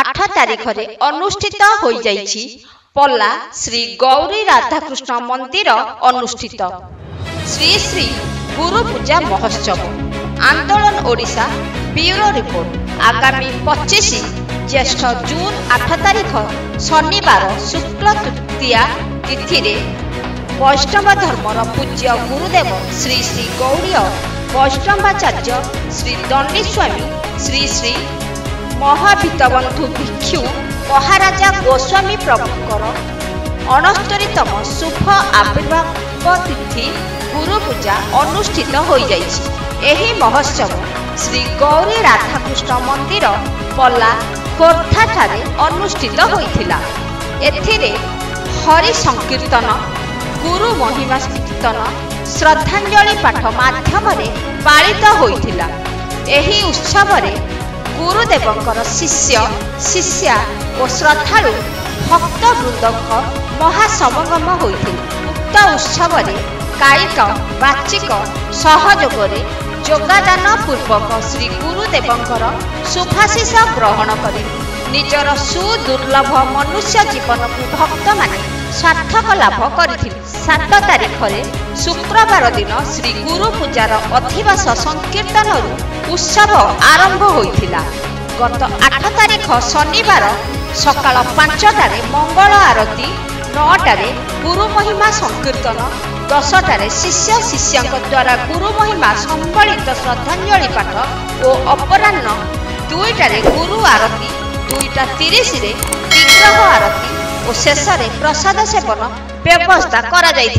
8 ତାରିଖରେ ଅନୁଷ୍ଠିତ ହୋଇଯାଇଛି ପଲ୍ଲା ଶ୍ରୀ ଗୌରୀ ରାଧାକୃଷ୍ଣ ମନ୍ଦିର ଅନୁଷ୍ଠିତ ଶ୍ରୀ ଶ୍ରୀ ଗୁରୁ ପୂଜା ମହୋତ୍ସବ ଆନ୍ଦୋଳନ ଓଡ଼ିଶା ବ୍ୟୁରୋ ରିପୋର୍ଟ। ଆଗାମୀ 25 ଜ୍ୟେଷ୍ଠ ଜୁନ 8 ତାରିଖ ଶନିବାର ଶୁକ୍ଳ ତୃତୀୟା ତିଥିରେ ବୈଷ୍ଣବ ଧର୍ମର ପୂଜ୍ୟ ଗୁରୁଦେବ ଶ୍ରୀ ଶ୍ରୀ ଗୌଡ଼ୀୟ ବୈଷ୍ଣବାଚାର୍ଯ୍ୟ ଶ୍ରୀ ଦଣ୍ଡୀ ସ୍ୱାମୀ ଶ୍ରୀ ଶ୍ରୀ ମହାଭିତବନ୍ଧୁ ଭିକ୍ଷୁ ମହାରାଜା ଗୋସ୍ୱାମୀ ପ୍ରଭୁଙ୍କର 69ତମ ଶୁଭ ଆବିର୍ଭାବ ତିଥି ଗୁରୁ ପୂଜା ଅନୁଷ୍ଠିତ ହୋଇଯାଇଛି। ଏହି ମହୋତ୍ସବ ଶ୍ରୀ ଗୌରୀ ରାଧାକୃଷ୍ଣ ମନ୍ଦିର ପଲ୍ଲା ଖୋର୍ଦ୍ଧାଠାରେ ଅନୁଷ୍ଠିତ ହୋଇଥିଲା। ଏଥିରେ ହରି ସଂକୀର୍ତ୍ତନ ଗୁରୁ ମହିମା କୀର୍ତ୍ତନ ଶ୍ରଦ୍ଧାଞ୍ଜଳି ପାଠ ମାଧ୍ୟମରେ ପାଳିତ ହୋଇଥିଲା। ଏହି ଉତ୍ସବରେ ଗୁରୁଦେବଙ୍କର ଶିଷ୍ୟ ଶିଷ୍ୟା ଓ ଶ୍ରଦ୍ଧାଳୁ ଭକ୍ତବୃନ୍ଦଙ୍କ ମହାସମାଗମ ହୋଇଥିଲା। ଉକ୍ତ ଉତ୍ସବରେ କାୟିକ ବାଚିକ ସହଯୋଗରେ ଯୋଗଦାନ ପୂର୍ବକ ଶ୍ରୀ ଗୁରୁଦେବଙ୍କର ଶୁଭାଶିଷ ଗ୍ରହଣ କରି ନିଜର ସୁଦୁର୍ଲଭ ମନୁଷ୍ୟ ଜୀବନକୁ ଭକ୍ତମାନେ ସାର୍ଥକ ଲାଭ କରିଥିଲେ। 7 ତାରିଖରେ ଶୁକ୍ରବାର ଦିନ ଶ୍ରୀ ଗୁରୁ ପୂଜାର ଅଧିବାସ ସଂକୀର୍ତ୍ତନରୁ ଉତ୍ସବ ଆରମ୍ଭ ହୋଇଥିଲା। ଗତ 8 ତାରିଖ ଶନିବାର ସକାଳ 5ଟାରେ ମଙ୍ଗଳ ଆରତୀ, 9ଟାରେ ଗୁରୁ ମହିମା ସଂକୀର୍ତ୍ତନ, 10ଟାରେ ଶିଷ୍ୟ ଶିଷ୍ୟଙ୍କ ଦ୍ୱାରା ଗୁରୁ ମହିମା ସମ୍ବଳିତ ଶ୍ରଦ୍ଧାଞ୍ଜଳି ପାଠ ଓ ଅପରାହ୍ନ 2ଟାରେ ଗୁରୁ ଆରତୀ, 2:30ରେ ବିଗ୍ରହ ଆରତୀ ଓ ଶେଷରେ ପ୍ରସାଦ ସେବନ ବ୍ୟବସ୍ଥା କରାଯାଇଥିଲା।